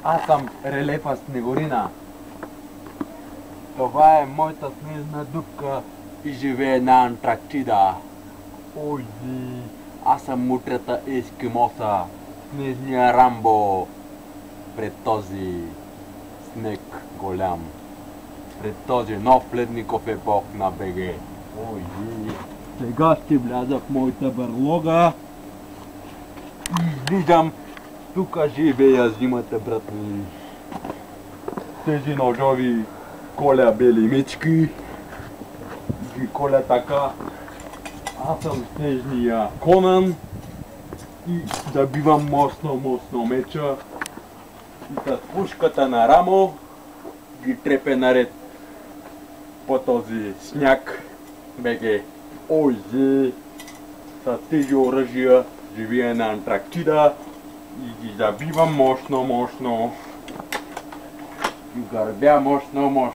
Аз съм Релефа Снегорина. Това е моята снежна дупка и живее на Антарктида. Ой, аз съм мутрата ескимоса, снежния Рамбо, пред този снег голям, пред този нов ледников епох на БГ. Ой, сега ще вляза в моята бърлога и виждам, тук живея зимата, брат ми. Тези ножови коля бели мечки ги коля така. Аз съм снежния Конан и забивам мощно меча и с пушката на рамо ги трепе наред по този сняг. БГ. Ой, с тези оръжия живея на Антарктида и ги забивам мощно и гърбя мощно.